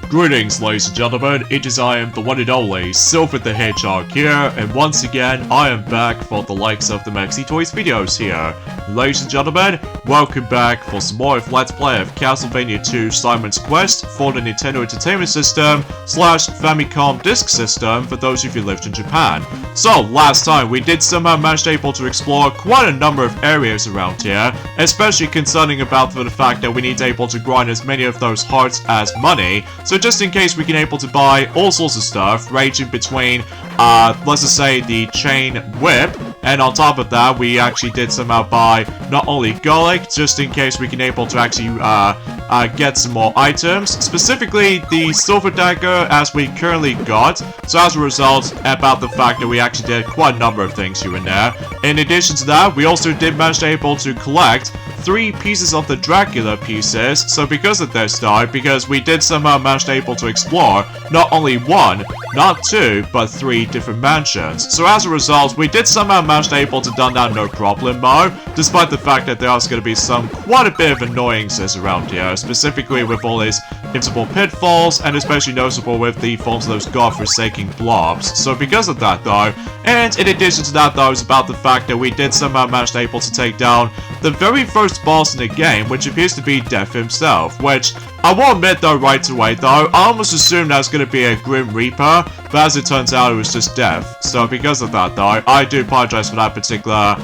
Greetings, ladies and gentlemen, it is I am the one and only Silver the Hedgehog here, and once again, I am back for the likes of the Maxi Toys videos here. Ladies and gentlemen, welcome back for some more of Let's Play of Castlevania 2 Simon's Quest for the Nintendo Entertainment System / Famicom Disk System for those of you who lived in Japan. So, last time we did somehow manage to explore quite a number of areas around here, especially concerning about the fact that we need to grind as many of those hearts as money. So just in case we can able to buy all sorts of stuff ranging between, let's just say the chain whip, and on top of that we actually did somehow buy not only garlic, just in case we can able to actually get some more items, specifically the silver dagger as we currently got. So as a result, about the fact that we actually did quite a number of things here and there. In addition to that, we also did manage to collect 3 pieces of the Dracula pieces. So because of this though, because we did somehow manage to explore not only 1, not 2, but 3 different mansions. So as a result, we did somehow manage to done that no problem mode, despite the fact that there's going to be quite a bit of annoyances around here, specifically with all these invisible pitfalls, and especially noticeable with the forms of those godforsaken blobs. So because of that though, and in addition to that though, it's about the fact that we did somehow manage to take down the very first boss in the game, which appears to be Death himself, which I will admit though right away though, I almost assumed that was going to be a Grim Reaper, but as it turns out it was just Death. So because of that though, I do apologize for that particular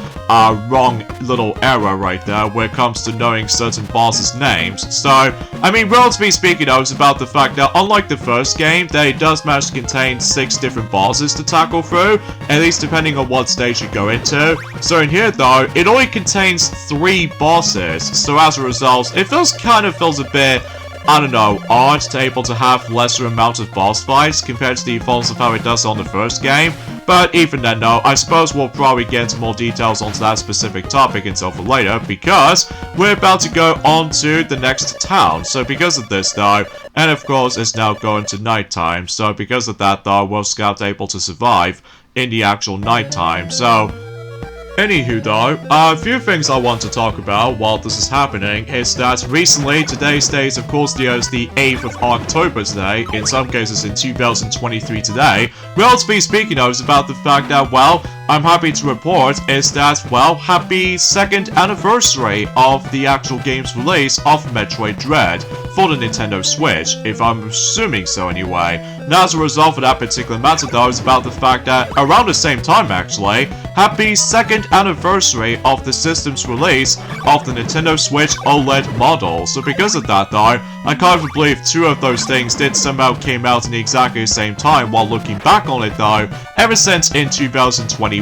wrong little error right there when it comes to knowing certain bosses' names. So, I mean, relatively speaking though, it's about the fact that unlike the first game, that it does manage to contain 6 different bosses to tackle through, at least depending on what stage you go into. So in here though, it only contains 3 bosses, so as a result, it kind of feels a bit, I don't know, odd to able to have lesser amount of boss fights compared to the forms of how it does on the first game. But even then though, I suppose we'll probably get into more details onto that specific topic until for later, because we're about to go on to the next town. So because of this though, and of course it's now going to nighttime, so because of that though, we'll Scout able to survive in the actual nighttime. So anywho though, a few things I want to talk about while this is happening is that recently, today's date of course is the 8th of October today, in some cases in 2023 today. Relatively speaking though, it's about the fact that, well, I'm happy to report is that, well, happy 2nd anniversary of the actual game's release of Metroid Dread for the Nintendo Switch, if I'm assuming so anyway. Now as a result of that particular matter though, it's about the fact that around the same time actually, happy 2nd anniversary of the system's release of the Nintendo Switch OLED model. So because of that though, I kind of believe 2 of those things did somehow came out in exactly the same time, while looking back on it though, ever since in 2021.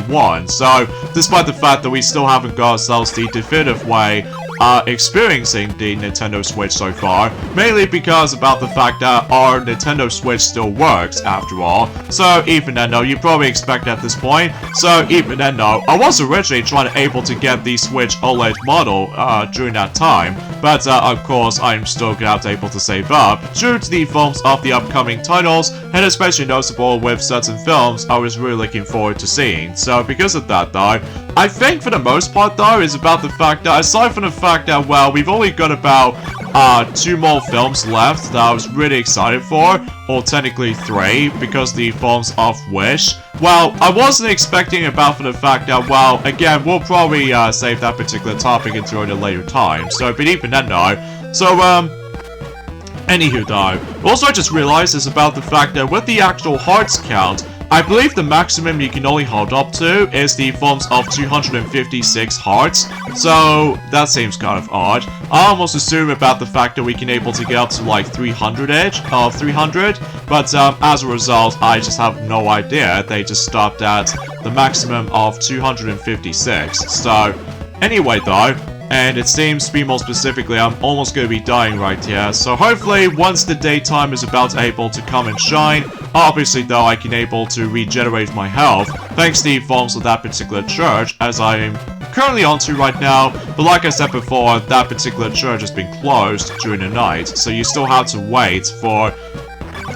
So despite the fact that we still haven't got ourselves the definitive way experiencing the Nintendo Switch so far, mainly because about the fact that our Nintendo Switch still works after all. So even then though, you probably expect at this point. So even then though, I was originally able to get the Switch OLED model during that time, but of course I'm still not able to save up due to the forms of the upcoming titles, and especially noticeable with certain films I was really looking forward to seeing. So because of that though, I think for the most part though, is about the fact that aside from the fact that, well, we've only got about 2 more films left that I was really excited for, or technically 3, because the films of Wish. Well, I wasn't expecting about for the fact that, well, again, we'll probably save that particular topic until a later time. So, but even then though, so anywho though, also I just realized is about the fact that with the actual hearts count, I believe the maximum you can only hold up to is the forms of 256 hearts, so that seems kind of odd. I almost assume about the fact that we can able to get up to like 300 but as a result, I just have no idea. They just stopped at the maximum of 256. So anyway though, and it seems to be more specifically, I'm almost going to be dying right here. So hopefully, once the daytime is about able to come and shine, obviously though I can able to regenerate my health, thanks to the forms of that particular church, as I am currently onto right now. But like I said before, that particular church has been closed during the night, so you still have to wait for,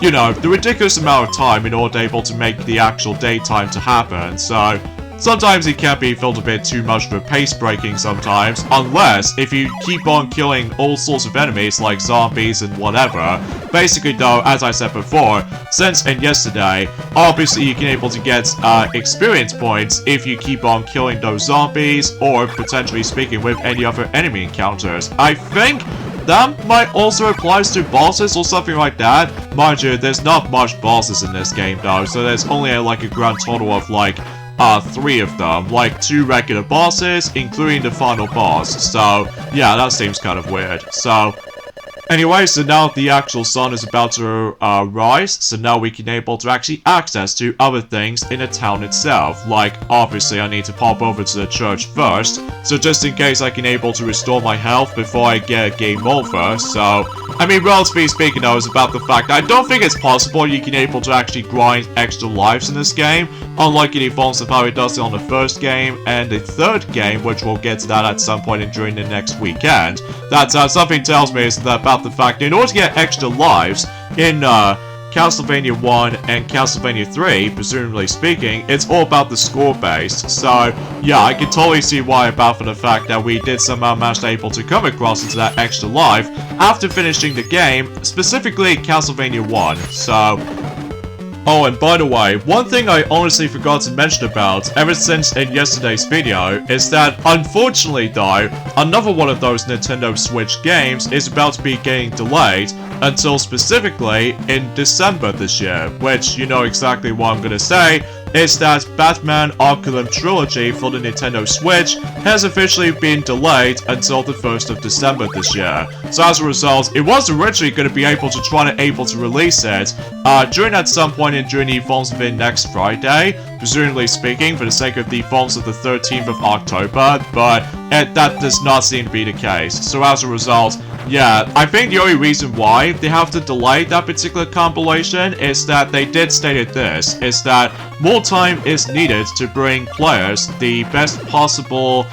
you know, the ridiculous amount of time in order able to make the actual daytime to happen. So sometimes it can be felt a bit too much of a pace breaking sometimes, unless if you keep on killing all sorts of enemies like zombies and whatever. Basically though, as I said before, since in yesterday, obviously you can able to get experience points if you keep on killing those zombies, or potentially speaking with any other enemy encounters. I think that might also apply to bosses or something like that. Mind you, there's not much bosses in this game though, so there's only like a grand total of like 3 of them, like 2 regular bosses, including the final boss. So yeah, that seems kind of weird. So anyway, so now the actual sun is about to rise, so now we can able to actually access to other things in the town itself. Like, obviously I need to pop over to the church first, so just in case I can able to restore my health before I get a game over. So, I mean, relatively speaking though, is about the fact that I don't think it's possible you can able to actually grind extra lives in this game, unlike in the forms of how it does it on the first game and the third game, which we'll get to that at some point during the next weekend. That something tells me is that about the fact that in order to get extra lives in Castlevania 1 and Castlevania 3, presumably speaking, it's all about the score based. So yeah, I can totally see why about for the fact that we did somehow manage to able to come across into that extra life after finishing the game, specifically Castlevania 1. So oh, and by the way, one thing I honestly forgot to mention about ever since in yesterday's video is that, unfortunately though, another one of those Nintendo Switch games is about to be getting delayed until specifically in December this year, which, you know exactly what I'm gonna say, is that Batman Arkham Trilogy for the Nintendo Switch has officially been delayed until the 1st of December this year. So as a result, it was originally going to be able to release it during at some point during the forms of next Friday, presumably speaking, for the sake of the forms of the 13th of October, but that does not seem to be the case. So as a result, yeah, I think the only reason why they have to delay that particular compilation is that they did state this, is that more time is needed to bring players the best possible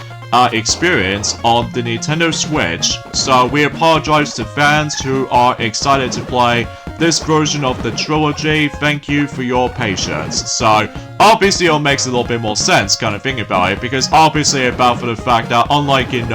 experience on the Nintendo Switch. So we apologize to fans who are excited to play this version of the trilogy. Thank you for your patience. So obviously it makes a little bit more sense kind of thing about it, because obviously about for the fact that unlike in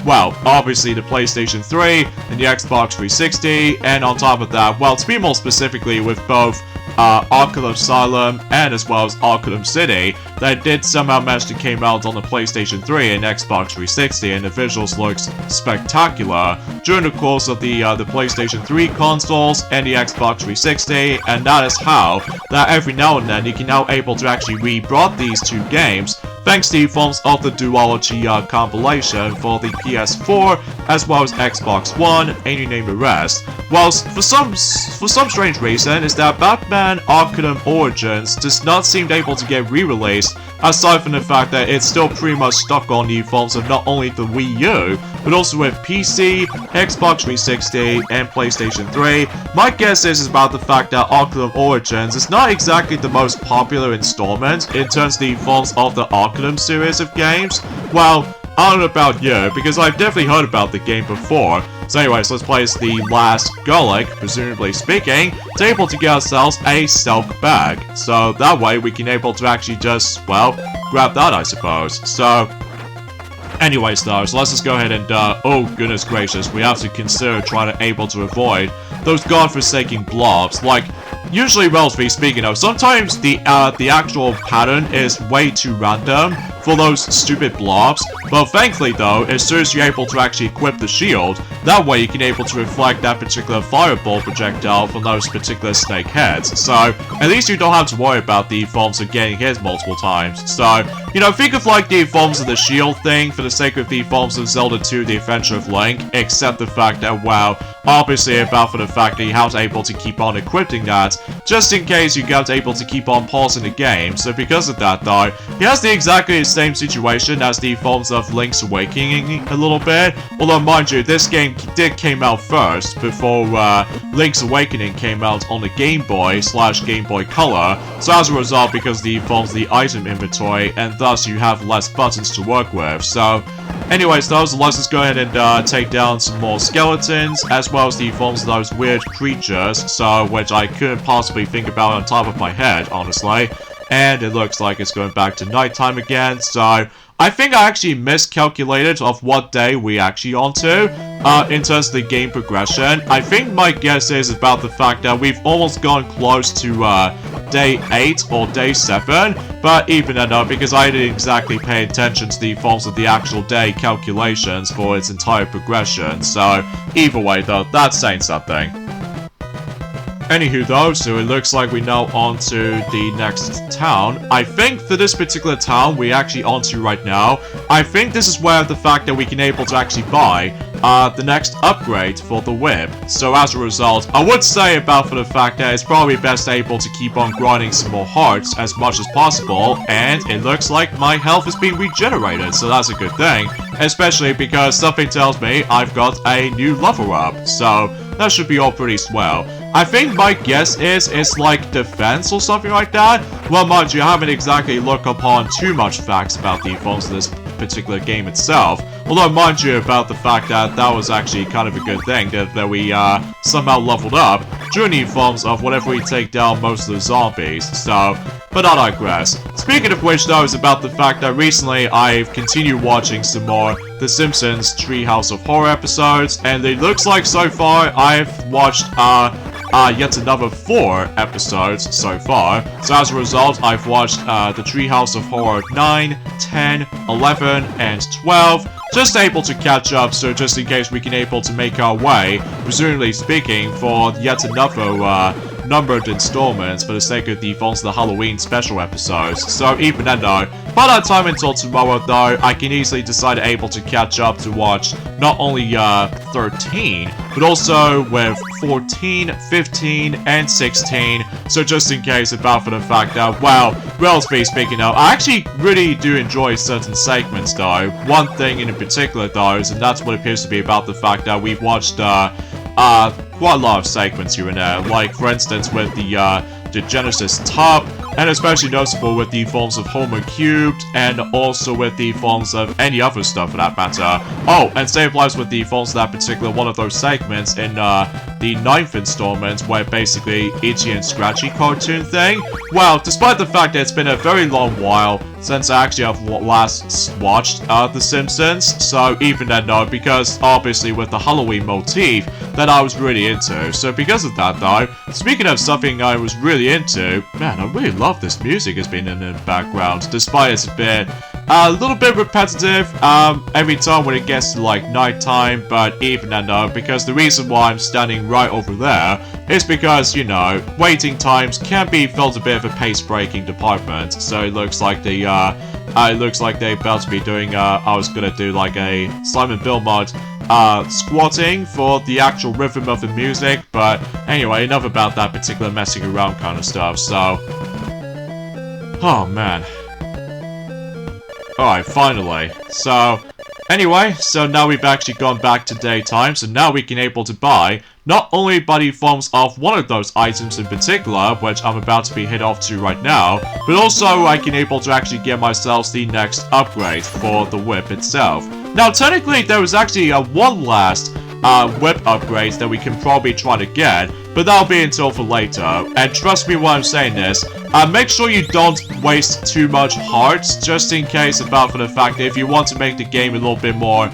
well, obviously the PlayStation 3 and the Xbox 360, and on top of that, well, to be more specifically with both Arkham Asylum and as well as Arkham City, that did somehow manage to came out on the PlayStation 3 and Xbox 360, and the visuals looks spectacular during the course of the PlayStation 3 consoles and the Xbox 360, and that is how that every now and then you can now able to actually re-brought these two games thanks to the forms of the duology compilation for the PS4 as well as Xbox One, and you name the rest. Whilst for some strange reason is that Batman Arkham Origins does not seem able to get re-released, aside from the fact that it's still pretty much stuck on the forms of not only the Wii U, but also with PC, Xbox 360, and PlayStation 3. My guess is about the fact that Arkham Origins is not exactly the most popular installment in terms of the forms of the Arkham series of games. Well, I don't know about you, because I've definitely heard about the game before. So anyways, let's play as the last Gullick, presumably speaking, to able to get ourselves a silk bag. So that way we can able to actually just, well, grab that, I suppose. So anyways though, so let's just go ahead and, oh goodness gracious, we have to consider trying to able to avoid those godforsaken blobs. Like, usually, relatively speaking though, sometimes the actual pattern is way too random for those stupid blobs, but thankfully though, as soon as you're able to actually equip the shield, that way you can able to reflect that particular fireball projectile from those particular snake heads. So at least you don't have to worry about the forms of getting hit multiple times. So, you know, think of like the forms of the shield thing for the sake of the forms of Zelda 2 The Adventure of Link, except the fact that, wow, obviously about for the fact that you have to able to keep on equipping that, just in case you get able to keep on pausing the game. So because of that though, he has the exactly the same situation as the forms of Link's Awakening a little bit, although mind you, this game did came out first before Link's Awakening came out on the Game Boy / Game Boy Color, so as a result, because the forms the item inventory, and thus you have less buttons to work with. So anyways though, so let's just go ahead and take down some more skeletons, as well as the forms of those weird creatures, so which I couldn't possibly think about on top of my head, honestly. and it looks like it's going back to nighttime again, so I think I actually miscalculated of what day we actually onto, in terms of the game progression. I think my guess is about the fact that we've almost gone close to, day 8 or day 7, but even then, because I didn't exactly pay attention to the forms of the actual day calculations for its entire progression, so either way though, that's saying something. Anywho though, so it looks like we're now on to the next town. I think for this particular town we're actually onto right now, I think this is where the fact that we can able to actually buy the next upgrade for the whip. So as a result, I would say about for the fact that it's probably best able to keep on grinding some more hearts as much as possible, and it looks like my health is being regenerated, so that's a good thing. Especially because something tells me I've got a new level up, so that should be all pretty swell. I think my guess is it's like defense or something like that. Well, mind you, I haven't exactly looked upon too much facts about the forms of this particular game itself. Although, mind you, about the fact that that was actually kind of a good thing, that we somehow leveled up during the forms of whenever we take down most of the zombies, so, but I digress. Speaking of which though, is about the fact that recently I've continued watching some more The Simpsons Treehouse of Horror episodes, and it looks like so far I've watched yet another 4 episodes so far. So as a result, I've watched the Treehouse of Horror 9, 10, 11, and 12. Just able to catch up, so just in case we can able to make our way, presumably speaking, for yet another numbered installments for the sake of the forms of the Halloween special episodes. So even then though, by that time until tomorrow though, I can easily decide able to catch up to watch not only 13, but also with 14, 15, and 16. So just in case about for the fact that, well, relatively speaking though, I actually really do enjoy certain segments though. One thing in particular though, and that's what appears to be about the fact that we've watched quite a lot of segments here and there, like for instance with the Genesis Top, and especially noticeable with the forms of Homer Cubed, and also with the forms of any other stuff for that matter. Oh, and same applies with the forms of that particular one of those segments in the 9th installment, where basically Itchy and Scratchy cartoon thing. Well, despite the fact that it's been a very long while since I actually have last watched The Simpsons, so even then no, because obviously with the Halloween motif that I was really into. So because of that though, speaking of something I was really into, man, I really love this music has been in the background, despite it's been a little bit repetitive every time when it gets to like nighttime, but even then though, because the reason why I'm standing right over there is because, you know, waiting times can be felt a bit of a pace-breaking department, so it looks like they're about to be doing, I was gonna do like a Simon Bill mod squatting for the actual rhythm of the music, but anyway, enough about that particular messing around kind of stuff, so, oh man. Alright, finally. So, anyway, so now we've actually gone back to daytime, so now we can able to buy not only by the forms of one of those items in particular, which I'm about to be hit off to right now, but also I can able to actually get myself the next upgrade for the whip itself. Now, technically, there was actually one last whip upgrade that we can probably try to get, but that'll be until for later. And trust me when I'm saying this, make sure you don't waste too much hearts, just in case about for the fact that if you want to make the game a little bit more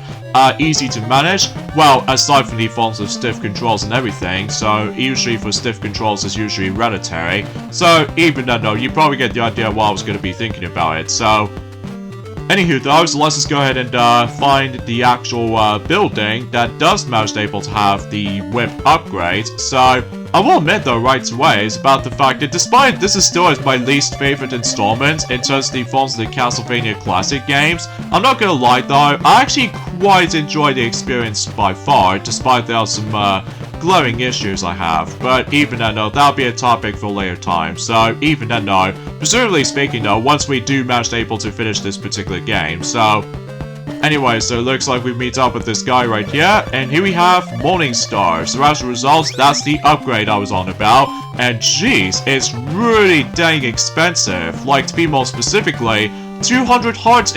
easy to manage, well, aside from the forms of stiff controls and everything, so usually for stiff controls it's usually hereditary, so even then though, you probably get the idea of what I was going to be thinking about it, so anywho though, so let's just go ahead and find the actual building that does manage able to have the whip upgrade. So I will admit though right away is about the fact that despite this is still my least favorite installment in terms of the forms of the Castlevania classic games, I'm not gonna lie though, I actually quite enjoy the experience by far, despite there are some glowing issues I have, but even then though, that'll be a topic for a later time, so even then though, presumably speaking though, once we do manage able to finish this particular game, so anyway, so it looks like we meet up with this guy right here, and here we have Morningstar. So as a result, that's the upgrade I was on about, and jeez, it's really dang expensive, like to be more specifically, 200 hearts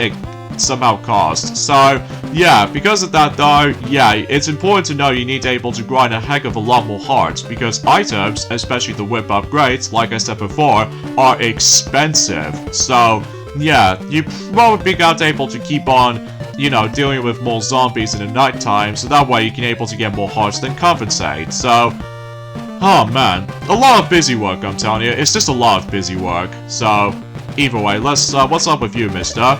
somehow cost. So, yeah, because of that though, yeah, it's important to know you need to able to grind a heck of a lot more hearts, because items, especially the whip upgrades, like I said before, are expensive. So, yeah, you probably got able to keep on, you know, dealing with more zombies in the nighttime, so that way you can able to get more hearts than compensate. So, oh man, a lot of busy work, I'm telling you. It's just a lot of busy work. So, either way, let's, what's up with you, mister?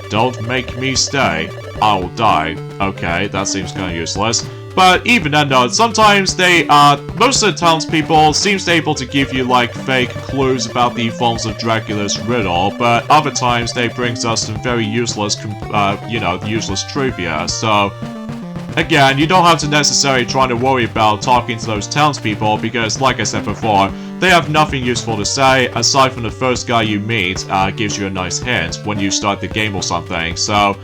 Don't make me stay. I will die. Okay, that seems kind of useless. But even then though, sometimes they, most of the townspeople seems able to give you, like, fake clues about the forms of Dracula's riddle, but other times they brings us some very useless, you know, useless trivia, so... Again, you don't have to necessarily try to worry about talking to those townspeople, because, like I said before, they have nothing useful to say, aside from the first guy you meet, gives you a nice hint when you start the game or something, so...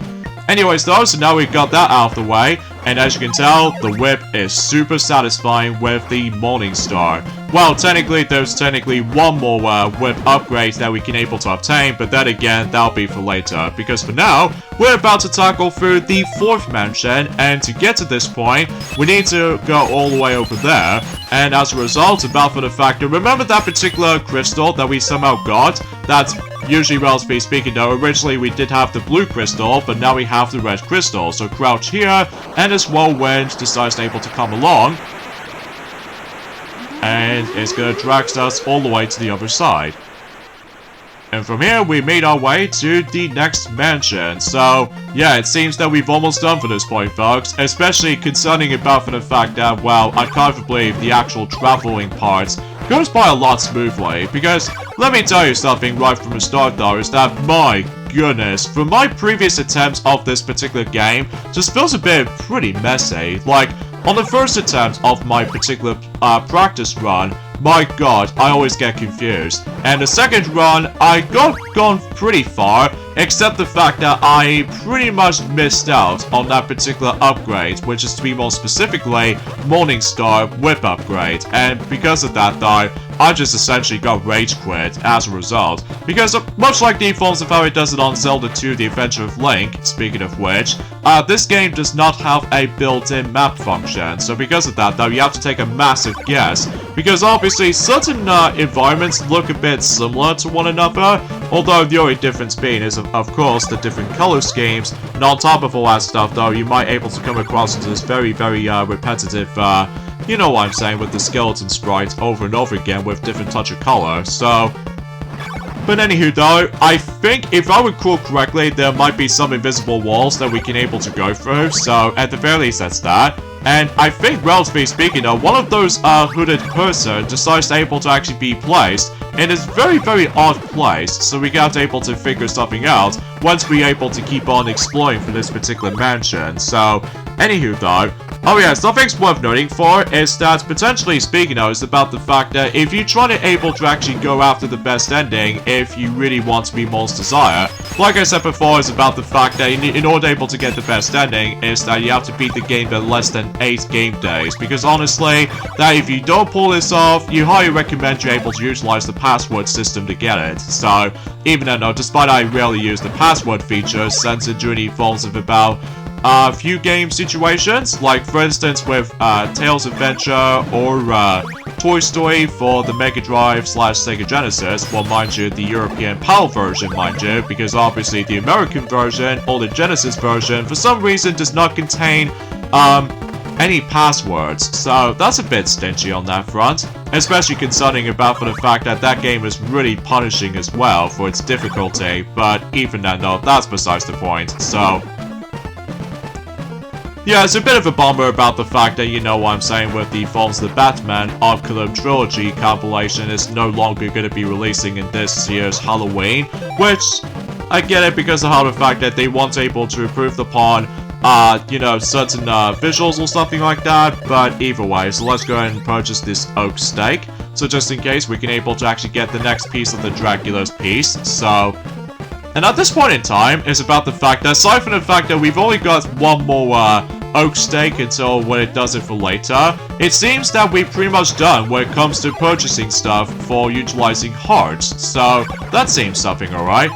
Anyways though, so now we've got that out of the way, and as you can tell, the whip is super satisfying with the Morning Star. Well, technically, there's one more whip upgrade that we can able to obtain, but then again, that'll be for later, because for now, we're about to tackle through the 4th mansion, and to get to this point, we need to go all the way over there, and as a result, about for the fact that, remember that particular crystal that we somehow got? That's usually, relatively speaking though, originally we did have the blue crystal, but now we have the red crystal, so crouch here, and this whirlwind decides able to come along, and it's gonna drag us all the way to the other side. And from here, we made our way to the next mansion. So, yeah, it seems that we've almost done for this point, folks. Especially concerning about for the fact that, well, I can't believe the actual traveling parts goes by a lot smoothly. Because, let me tell you something right from the start, though, is that, my goodness, from my previous attempts of this particular game, just feels a bit pretty messy. Like, on the first attempt of my particular practice run, my god, I always get confused. And the second run, I gone pretty far, except the fact that I pretty much missed out on that particular upgrade, which is to be more specifically, Morning Star whip upgrade. And because of that though, I just essentially got rage quit as a result. Because much like the forms of how it does it on Zelda 2 The Adventure of Link, speaking of which, this game does not have a built-in map function. So because of that though, you have to take a massive guess. Because obviously certain environments look a bit similar to one another, although the only difference being is of course the different color schemes. And on top of all that stuff though, you might able to come across into this very repetitive you know what I'm saying, with the skeleton sprites over and over again with different touch of color, so... But anywho though, I think if I recall correctly, there might be some invisible walls that we can able to go through, so at the very least that's that. And I think, relatively speaking though, one of those hooded person decides to able to actually be placed in this very odd place, so we got able to figure something out once we able to keep on exploring for this particular mansion. So, anywho though, oh yeah, something's worth noting for is that, potentially speaking though, is about the fact that if you try to able to actually go after the best ending, if you really want to be Monster Desire, like I said before, is about the fact that in order able to get the best ending, is that you have to beat the game in less than 8 game days, because honestly, that if you don't pull this off, you highly recommend you're able to utilize the password system to get it. So, even though, despite I rarely use the password feature, since it during forms of about a few game situations, like for instance with Tails Adventure or Toy Story for the Mega Drive / Sega Genesis, well mind you, the European PAL version mind you, because obviously the American version or the Genesis version for some reason does not contain any passwords, so that's a bit stingy on that front, especially concerning about for the fact that that game is really punishing as well for its difficulty, but even then though, that's besides the point, so... Yeah, it's a bit of a bummer about the fact that, you know what I'm saying, with the Forms of the Batman Arkham Trilogy compilation is no longer going to be releasing in this year's Halloween, which, I get it because of how the fact that they weren't able to improve upon, you know, certain visuals or something like that, but either way, so let's go ahead and purchase this oak stake, so just in case we can able to actually get the next piece of the Dracula's piece, so... And at this point in time, it's about the fact that, aside from the fact that we've only got one more, oak stake until when it does it for later, it seems that we're pretty much done when it comes to purchasing stuff for utilizing hearts, so that seems something alright.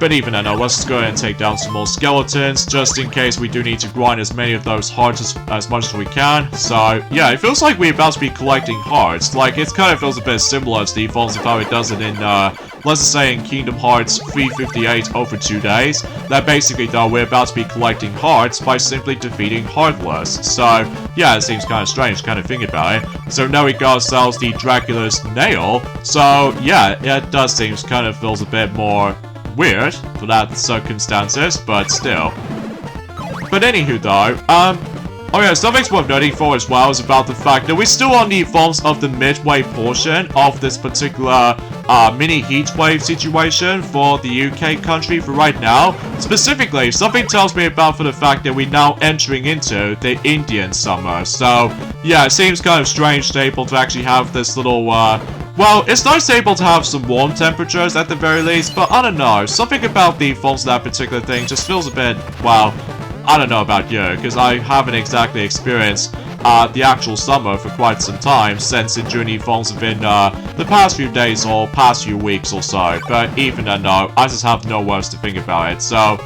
But even then, let's just go ahead and take down some more skeletons, just in case we do need to grind as many of those hearts as much as we can. So, yeah, it feels like we're about to be collecting hearts. Like, it kind of feels a bit similar to the forms of how it does it in, let's just say in Kingdom Hearts 358 over 2 days. That basically, though, we're about to be collecting hearts by simply defeating Heartless. So, yeah, it seems kind of strange to kind of think about it. So now we got ourselves the Dracula's nail. So, yeah, it does seem kind of feels a bit more weird for that circumstances, but still. But anywho, though, oh yeah, something's worth noting for as well is about the fact that we're still on the forms of the midway portion of this particular mini heatwave situation for the UK country for right now. Specifically, something tells me about for the fact that we're now entering into the Indian summer. So, yeah, it seems kind of strange to be able to actually have this little, well, it's nice to be able to have some warm temperatures at the very least, but I don't know, something about the forms of that particular thing just feels a bit, well, I don't know about you, because I haven't exactly experienced the actual summer for quite some time since the journey forms have been the past few days or past few weeks or so. But even then, no, I just have no words to think about it. So,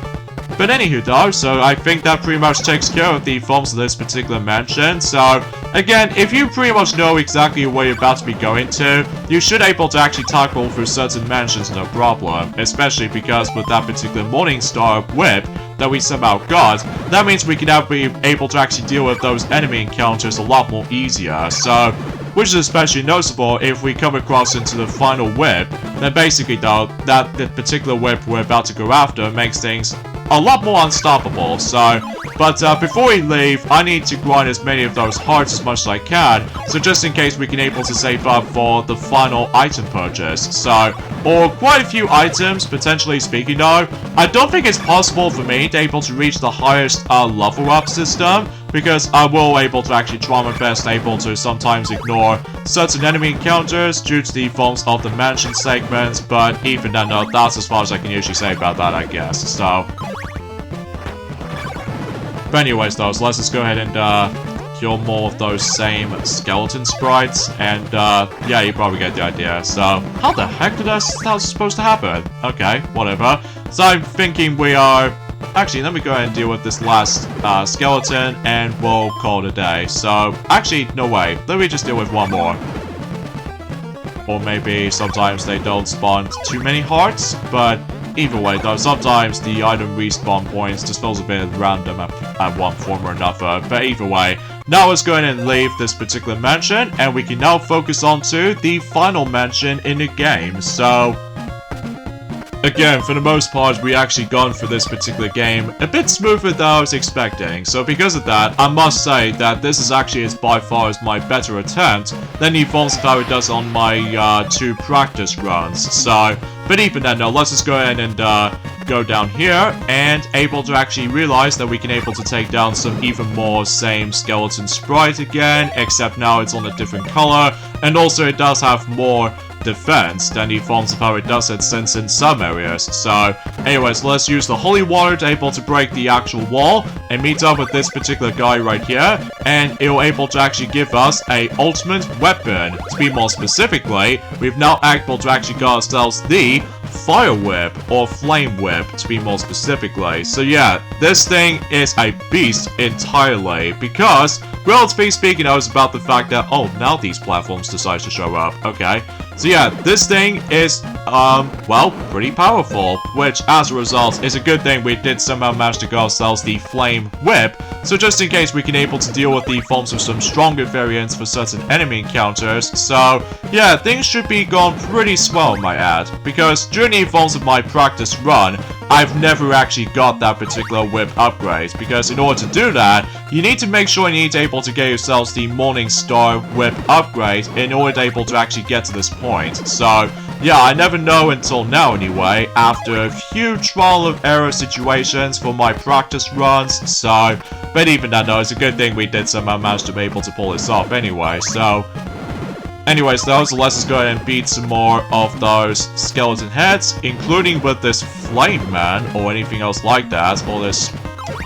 but anywho, though, so I think that pretty much takes care of the forms of this particular mansion. So, again, if you pretty much know exactly where you're about to be going to, you should be able to actually tackle through certain mansions no problem. Especially because with that particular Morningstar whip that we somehow got, that means we can now be able to actually deal with those enemy encounters a lot more easier. So, which is especially noticeable if we come across into the final whip, then basically though, that the particular whip we're about to go after makes things a lot more unstoppable. So, but before we leave, I need to grind as many of those hearts as much as I can, so just in case we can able to save up for the final item purchase. So, or quite a few items, potentially speaking though. I don't think it's possible for me to able to reach the highest level up system, because I will able to actually try my best able to sometimes ignore certain enemy encounters due to the forms of the mansion segments, but even then, that's as far as I can usually say about that, I guess. So, but anyways though, so let's just go ahead and kill more of those same skeleton sprites, and yeah, you probably get the idea. So, how the heck did that supposed to happen? Okay, whatever. So I'm thinking we are... Actually, let me go ahead and deal with this last skeleton, and we'll call it a day. So, actually, no way. Let me just deal with one more. Or maybe sometimes they don't spawn too many hearts, but either way though, sometimes the item respawn points just feels a bit random at one form or another. But either way, now let's go ahead and leave this particular mansion, and we can now focus on to the final mansion in the game. So, again, for the most part, we actually gone for this particular game a bit smoother than I was expecting. So because of that, I must say that this is actually by far as my better attempt than the forms of how it does on my 2 practice runs. So, but even then, no, let's just go ahead and go down here and able to actually realize that we can able to take down some even more same skeleton sprite again, except now it's on a different color, and also it does have more defense than the forms of how it does it since in some areas. So anyways, let's use the holy water to able to break the actual wall and meet up with this particular guy right here, and it'll able to actually give us a ultimate weapon. To be more specifically, we've now able to actually get ourselves the fire whip or flame whip, to be more specifically. So yeah, this thing is a beast entirely, because relatively speaking, I was about the fact that, oh, now these platforms decide to show up. Okay, so yeah, this thing is well, pretty powerful, which as a result is a good thing we did somehow manage to get ourselves the flame whip, so just in case we can able to deal with the forms of some stronger variants for certain enemy encounters. So yeah, things should be going pretty swell, might add, because during the forms of my practice run, I've never actually got that particular whip upgrade, because in order to do that, you need to make sure you need to able to get yourselves the Morningstar whip upgrade in order to able to actually get to this point. So yeah, I never know until now anyway, after a few trial and error situations for my practice runs. So, but even then though, it's a good thing we did somehow manage to be able to pull this off anyway. So anyways though, so let's just go ahead and beat some more of those skeleton heads, including with this flame man or anything else like that, or this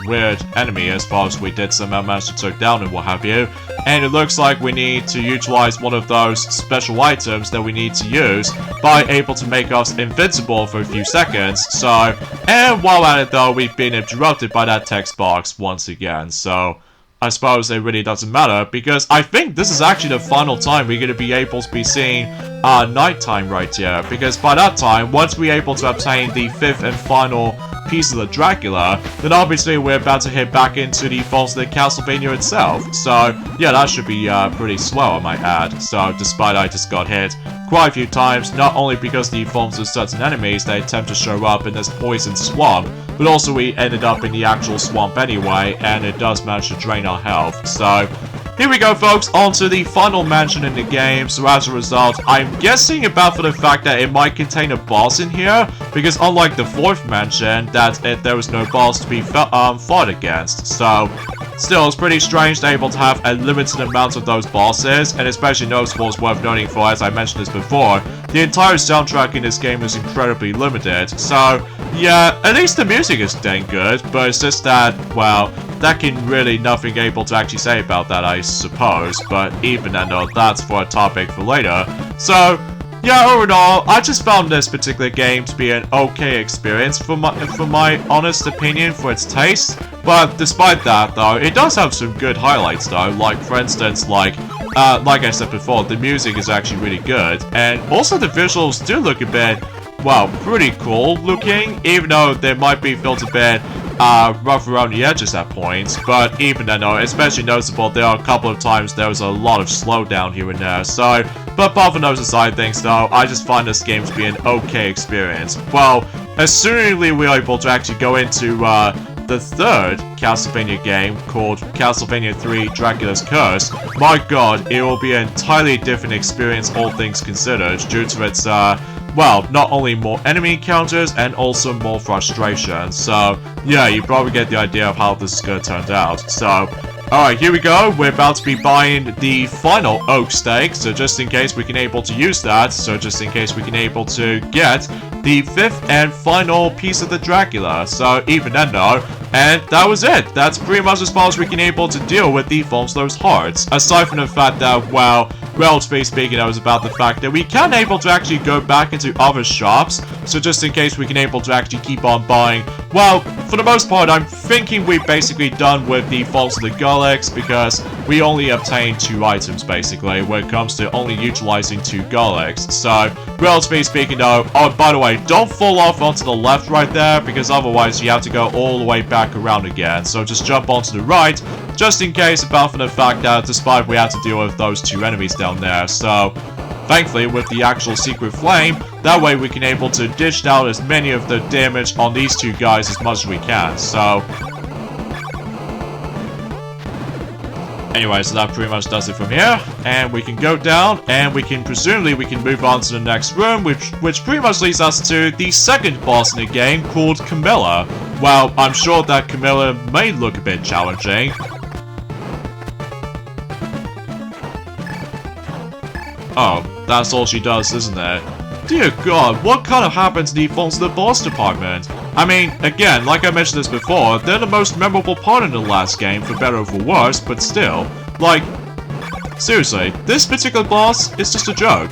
weird enemy as far as we did somehow manage to take down and what have you. And it looks like we need to utilize one of those special items that we need to use by able to make us invincible for a few seconds. So, and while at it though, we've been interrupted by that text box once again. So, I suppose it really doesn't matter, because I think this is actually the final time we're going to be able to be seeing nighttime right here, because by that time, once we're able to obtain the 5th and final piece of the Dracula, then obviously we're about to head back into the Falls of the Castlevania itself. So, yeah, that should be pretty slow, I might add. So, despite I just got hit quite a few times, not only because the forms of certain enemies that attempt to show up in this poison swamp, but also we ended up in the actual swamp anyway, and it does manage to drain our health. So, here we go, folks, on to the final mansion in the game. So as a result, I'm guessing about for the fact that it might contain a boss in here, because unlike the 4th mansion, there was no boss to be fought against. So, still, it's pretty strange to be able to have a limited amount of those bosses, and especially noticeable is worth noting for, as I mentioned this before, the entire soundtrack in this game is incredibly limited. So, yeah, at least the music is dang good, but it's just that, well, that can really nothing able to actually say about that, I suppose, but even then though, that's for a topic for later. So, yeah, overall, I just found this particular game to be an okay experience for my honest opinion for its taste, but despite that though, it does have some good highlights though, like for instance, like I said before, the music is actually really good, and also the visuals do look a bit, well, pretty cool looking, even though they might be felt a bit rough around the edges at points, but even then though, especially noticeable, there are a couple of times there was a lot of slowdown here and there. So, but apart from those aside things though, I just find this game to be an okay experience. Well, assumingly we're able to actually go into the 3rd Castlevania game called Castlevania 3 Dracula's Curse, my god, it will be an entirely different experience all things considered, due to its well, not only more enemy encounters and also more frustration. So, yeah, you probably get the idea of how this is going to turn out. So, alright, here we go. We're about to be buying the final oak stake, so just in case we can able to use that, so just in case we can able to get the 5th and final piece of the Dracula. So, even then though, and that was it. That's pretty much as far as we can able to deal with the Forms Those Hearts. Aside from the fact that, well, relatively speaking, that was about the fact that we can able to actually go back into other shops, so just in case we can able to actually keep on buying. Well, for the most part, I'm thinking we're basically done with the Falls of the Garlics, because we only obtained 2 items, basically, when it comes to only utilizing 2 Garlics. So, relatively speaking though, oh, by the way, don't fall off onto the left right there, because otherwise you have to go all the way back around again. So just jump onto the right, just in case, apart from the fact that despite we had to deal with those 2 enemies down there. So, thankfully, with the actual secret flame, that way we can able to dish out as many of the damage on these 2 guys as much as we can. So, anyway, so that pretty much does it from here, and we can go down, and we can presumably move on to the next room, which pretty much leads us to the 2nd boss in the game, called Camilla. Well, I'm sure that Camilla may look a bit challenging. Oh, that's all she does, isn't it? Dear god, what kind of happened to the phones of the boss department? I mean, again, like I mentioned this before, they're the most memorable part in the last game, for better or for worse, but still. Like, seriously, this particular boss is just a joke.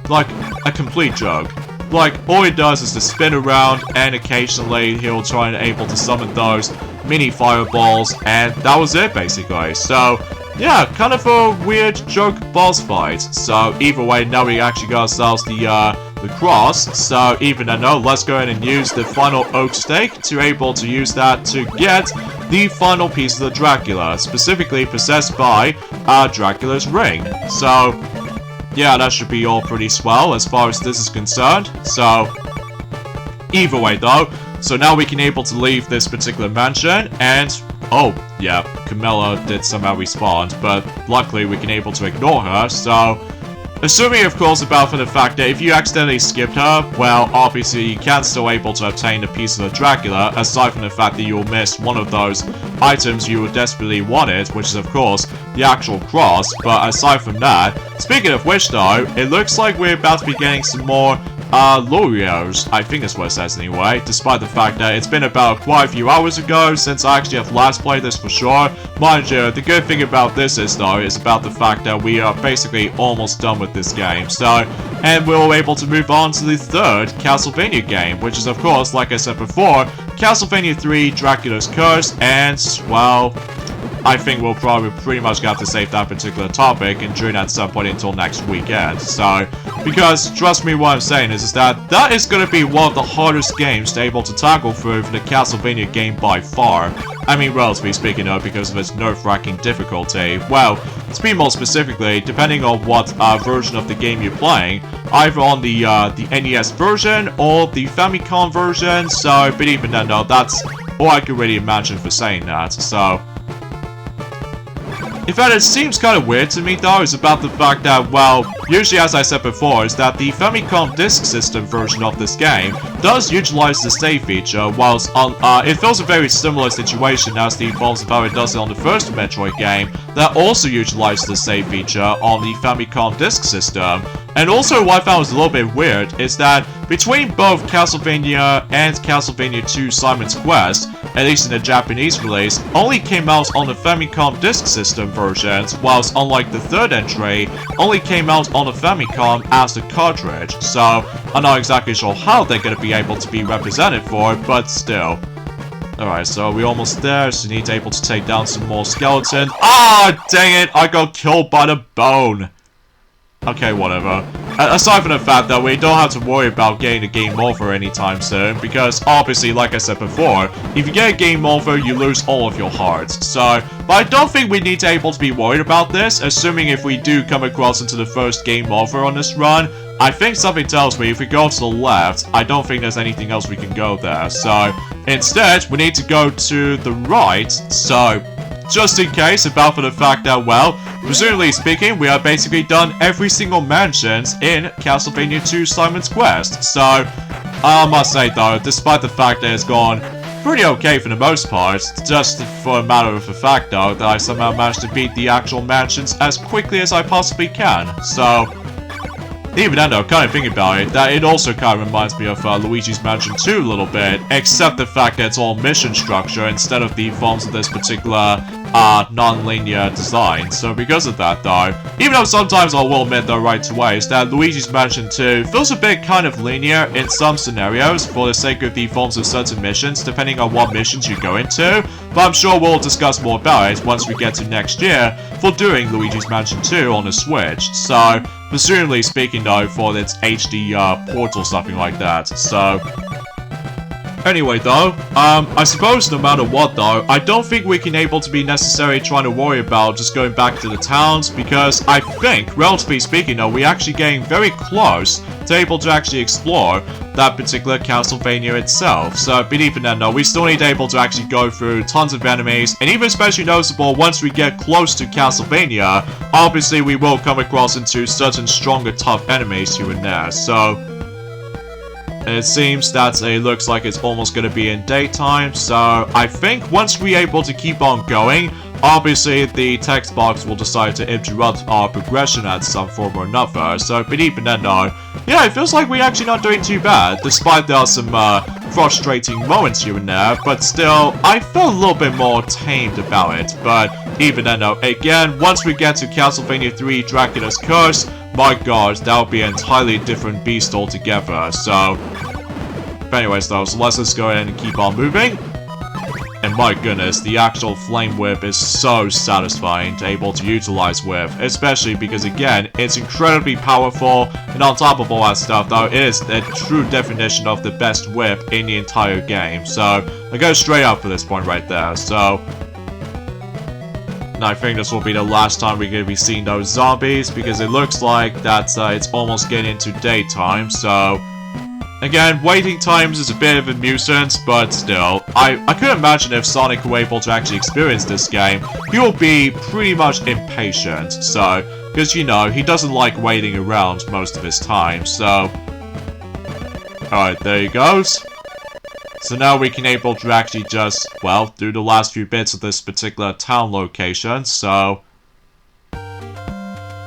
Like, a complete joke. Like, all he does is to spin around, and occasionally he'll try and able to summon those mini fireballs, and that was it, basically. So, yeah, kind of a weird joke boss fight. So, either way, now we actually got ourselves the cross. So, even though, let's go ahead and use the final oak stake to able to use that to get the final piece of the Dracula, specifically possessed by Dracula's ring. So, yeah, that should be all pretty swell as far as this is concerned. So, either way though, so now we can able to leave this particular mansion, and, oh, yeah, Camilla did somehow respawn, but luckily we can able to ignore her, so, assuming of course about for the fact that if you accidentally skipped her, well, obviously you can still able to obtain a piece of the Dracula, aside from the fact that you'll miss one of those items you desperately wanted, which is of course the actual cross, but aside from that, speaking of which though, it looks like we're about to be getting some more Lorios, I think that's what it says anyway, despite the fact that it's been about quite a few hours ago since I actually have last played this for sure. Mind you, the good thing about this is though, is about the fact that we are basically almost done with this game, so, and we're able to move on to the third Castlevania game, which is of course, like I said before, Castlevania 3 Dracula's Curse, and, well, I think we'll probably pretty much have to save that particular topic and during at some point until next weekend. So, because trust me, what I'm saying is that is going to be one of the hardest games to able to tackle through for the Castlevania game by far. I mean, relatively speaking though, because of its nerve-wracking difficulty. Well, to be more specifically, depending on what version of the game you're playing, either on the NES version or the Famicom version, so, but even then though, that's all I can really imagine for saying that, so. In fact, it seems kind of weird to me though, is about the fact that, well, usually as I said before, is that the Famicom Disk System version of this game does utilize the save feature, whilst on, it feels a very similar situation as the forms of how it does it on the first Metroid game, that also utilizes the save feature on the Famicom Disk System. And also what I found was a little bit weird is that between both Castlevania and Castlevania 2 Simon's Quest, at least in the Japanese release, only came out on the Famicom Disk System versions, whilst unlike the third entry, only came out on the Famicom as the cartridge. So, I'm not exactly sure how they're going to be able to be represented for it, but still. Alright, so we're almost there, so we need to able to take down some more skeletons. Ah, dang it, I got killed by the bone. Okay, whatever. Aside from the fact that we don't have to worry about getting the game over anytime soon, because obviously, like I said before, if you get a game over, you lose all of your hearts. So, but I don't think we need to able to be worried about this, assuming if we do come across into the first game over on this run, I think something tells me if we go to the left, I don't think there's anything else we can go there. So, instead, we need to go to the right, so, just in case, about for the fact that, well, presumably speaking, we have basically done every single mansions in Castlevania 2 Simon's Quest. So, I must say though, despite the fact that it's gone pretty okay for the most part, just for a matter of the fact though, that I somehow managed to beat the actual mansions as quickly as I possibly can. So, even then though, kind of thinking about it, that it also kind of reminds me of Luigi's Mansion 2 a little bit, except the fact that it's all mission structure instead of the forms of this particular non-linear design. So because of that though, even though sometimes I will admit though right away, is that Luigi's Mansion 2 feels a bit kind of linear in some scenarios for the sake of the forms of certain missions, depending on what missions you go into, but I'm sure we'll discuss more about it once we get to next year for doing Luigi's Mansion 2 on the Switch. So, presumably speaking though, for its HD port or something like that, so. Anyway though, I suppose no matter what though, I don't think we can able to be necessarily trying to worry about just going back to the towns, because I think, relatively speaking though, we're actually getting very close to able to actually explore that particular Castlevania itself. So, but even then though, we still need to able to actually go through tons of enemies, and even especially noticeable once we get close to Castlevania, obviously we will come across into certain stronger tough enemies here and there, so. And it seems that it looks like it's almost going to be in daytime, so I think once we're able to keep on going, obviously the text box will decide to interrupt our progression at some form or another, so but even then though, yeah, it feels like we're actually not doing too bad, despite there are some frustrating moments here and there, but still, I feel a little bit more tamed about it, but even then though, again, once we get to Castlevania 3 Dracula's Curse, my god, that would be an entirely different beast altogether, so. But anyways though, so let's just go ahead and keep on moving. And my goodness, the actual flame whip is so satisfying to able to utilize with, especially because again, it's incredibly powerful, and on top of all that stuff though, it is a true definition of the best whip in the entire game, so I go straight up for this point right there, so. And I think this will be the last time we're going to be seeing those zombies, because it looks like that it's almost getting into daytime, so. Again, waiting times is a bit of a nuisance, but still, I could imagine if Sonic were able to actually experience this game, he will be pretty much impatient, so, because you know, he doesn't like waiting around most of his time, so. Alright, there he goes. So now we can able to actually just, well, do the last few bits of this particular town location, so.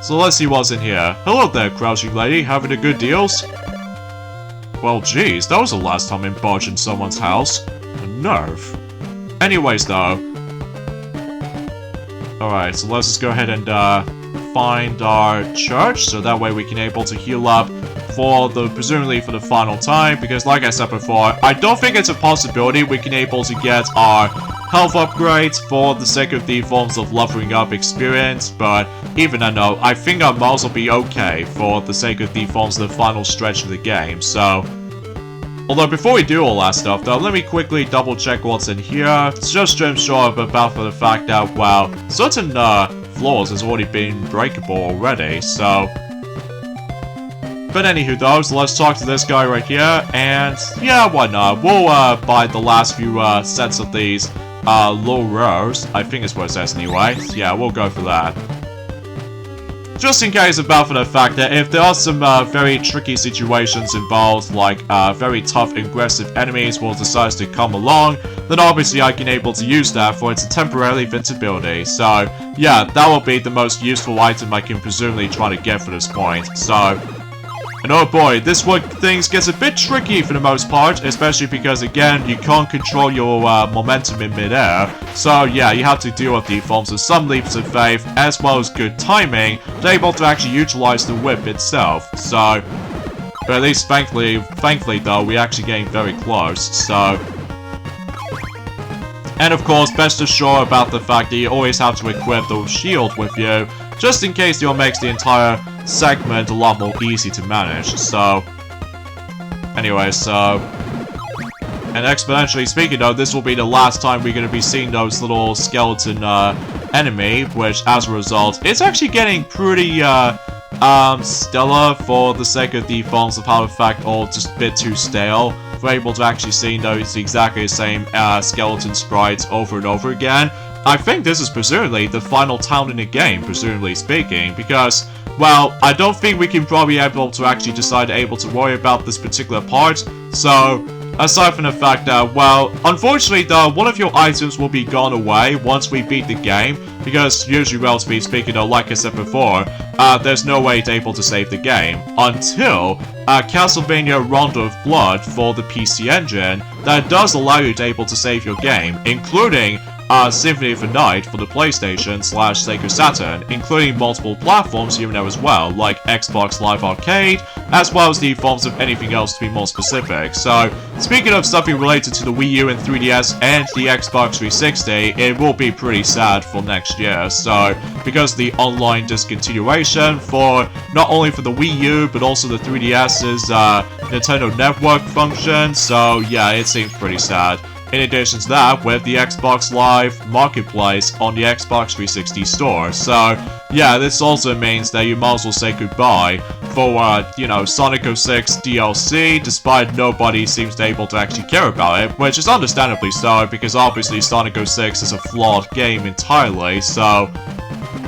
So let's see what's in here. Hello there, crouching lady, having a good deals? Well, geez, that was the last time I barged in someone's house. A nerve. Anyways, though. Alright, so let's just go ahead and, find our church, so that way we can able to heal up for presumably for the final time, because like I said before, I don't think it's a possibility we can able to get our health upgrades for the sake of the forms of leveling up experience, but even I know, I think our miles will be okay for the sake of the forms of the final stretch of the game, so... Although before we do all that stuff though, let me quickly double check what's in here, just to ensure about for the fact that, well, certain floors has already been breakable already, so... But anywho though, so let's talk to this guy right here, and yeah, why not? We'll buy the last few sets of these low rows, I think is what it says anyway, so yeah, we'll go for that. Just in case about for the fact that if there are some very tricky situations involved, like very tough aggressive enemies will decide to come along, then obviously I can able to use that for its temporary invincibility. So yeah, that will be the most useful item I can presumably try to get for this point. So, and oh boy, this one things gets a bit tricky for the most part, especially because again, you can't control your momentum in midair. So yeah, you have to deal with the forms of some leaps of faith, as well as good timing, to be able to actually utilize the whip itself. So, but at least thankfully though, we're actually getting very close, so... And of course, best assured about the fact that you always have to equip the shield with you, just in case it makes the entire segment a lot more easy to manage, so... Anyway, so... And exponentially speaking though, this will be the last time we're going to be seeing those little skeleton enemy, which as a result, it's actually getting pretty stellar for the sake of the forms of how in fact all just a bit too stale. We're able to actually see those exactly the same skeleton sprites over and over again. I think this is presumably the final town in the game, presumably speaking, because, well, I don't think we can probably be able to actually decide to worry about this particular part, so, aside from the fact that, well, unfortunately though, one of your items will be gone away once we beat the game, because usually, relatively speaking though, like I said before, there's no way to able to save the game, until Castlevania Rondo of Blood for the PC Engine, that does allow you to able to save your game, including Symphony of the Night for the PlayStation / Sega Saturn, including multiple platforms here and there as well, like Xbox Live Arcade, as well as the forms of anything else to be more specific. So, speaking of something related to the Wii U and 3DS and the Xbox 360, it will be pretty sad for next year, so, because the online discontinuation for, not only for the Wii U, but also the 3DS's Nintendo Network function, so yeah, it seems pretty sad. In addition to that, with the Xbox Live Marketplace on the Xbox 360 store. So, yeah, this also means that you might as well say goodbye for, you know, Sonic 06 DLC, despite nobody seems to able to actually care about it, which is understandably so, because obviously Sonic 06 is a flawed game entirely, so...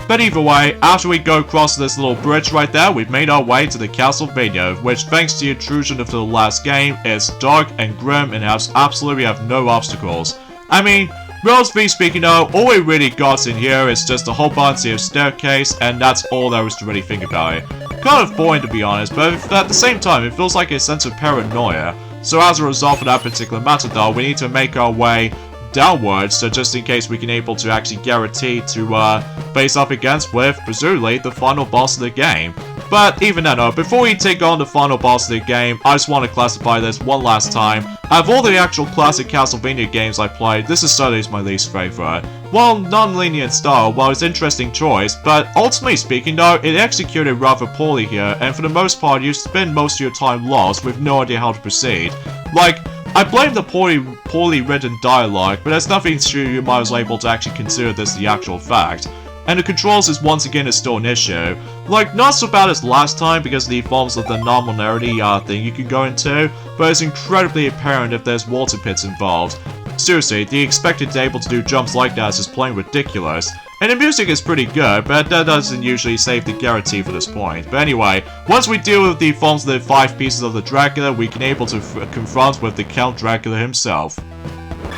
But either way, after we go across this little bridge right there, we've made our way to the Castlevania, which thanks to the intrusion of the last game, is dark and grim and has absolutely no obstacles. I mean, relatively speaking though, all we really got in here is just a whole bunch of staircase, and that's all there is to really think about it. Kind of boring to be honest, but at the same time, it feels like a sense of paranoia. So as a result of that particular matter though, we need to make our way downwards, so just in case we can able to actually guarantee to face up against with, presumably, the final boss of the game. But even then, before we take on the final boss of the game, I just want to classify this one last time. Out of all the actual classic Castlevania games I played, this is certainly my least favorite. While non-linear style, while it's an interesting choice, but ultimately speaking though, it executed rather poorly here, and for the most part, you spend most of your time lost with no idea how to proceed. Like, I blame the poorly written dialogue, but there's nothing to you might as well able to actually consider this the actual fact. And the controls is once again still an issue. Like, not so bad as last time because of the forms of the non-linearity thing you can go into, but it's incredibly apparent if there's water pits involved. Seriously, the expected to be able to do jumps like that is just plain ridiculous. And the music is pretty good, but that doesn't usually save the guarantee for this point. But anyway, once we deal with the forms of the 5 pieces of the Dracula, we can able to confront with the Count Dracula himself.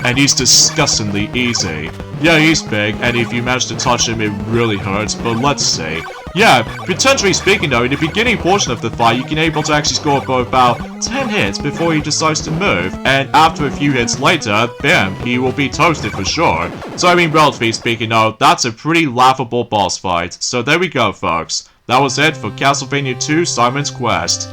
And he's disgustingly easy. Yeah, he's big, and if you manage to touch him, it really hurts, but let's see. yeah, potentially speaking though, in the beginning portion of the fight, you can able to actually score for about 10 hits before he decides to move, and after a few hits later, bam, he will be toasted for sure. So I mean, relatively speaking though, that's a pretty laughable boss fight. So there we go, folks. That was it for Castlevania 2 Simon's Quest.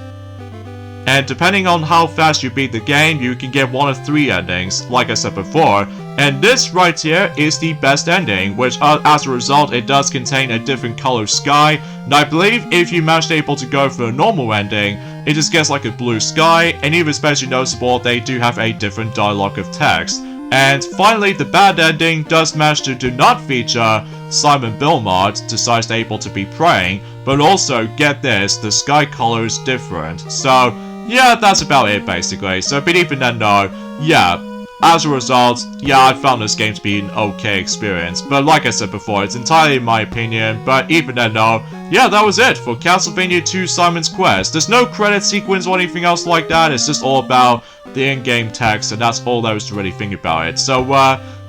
And depending on how fast you beat the game, you can get one of 3 endings, like I said before. And this right here is the best ending, which as a result, it does contain a different color sky. And I believe if you manage to able to go for a normal ending, it just gets like a blue sky, and even especially noticeable, they do have a different dialogue of text. And finally, the bad ending does manage to do not feature Simon Belmont decides able to be praying, but also, get this, the sky color is different. So, yeah, that's about it basically. So, but even then though, yeah, as a result, yeah, I found this game to be an okay experience. But like I said before, it's entirely my opinion, but even then though, yeah, that was it for Castlevania 2 Simon's Quest. There's no credit sequence or anything else like that, it's just all about the in-game text, and that's all there is to really think about it. So,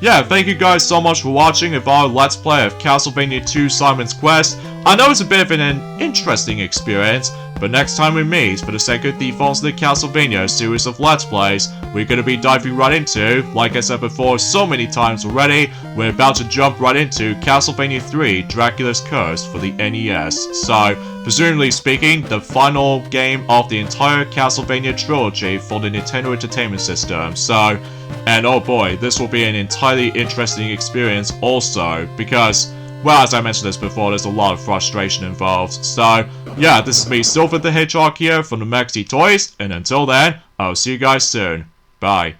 yeah, thank you guys so much for watching our Let's Play of Castlevania 2 Simon's Quest. I know it's a bit of an interesting experience, but next time we meet, for the sake of the Fonts of the Castlevania series of Let's Plays, we're going to be diving right into, like I said before so many times already, we're about to jump right into Castlevania 3 Dracula's Curse for the NES. So, presumably speaking, the final game of the entire Castlevania trilogy for the Nintendo Entertainment System. So, and oh boy, this will be an entirely interesting experience also, because, well, as I mentioned this before, there's a lot of frustration involved. So, yeah, this is me, Silver the Hedgehog here from the Maxi Toys, and until then, I'll see you guys soon. Bye.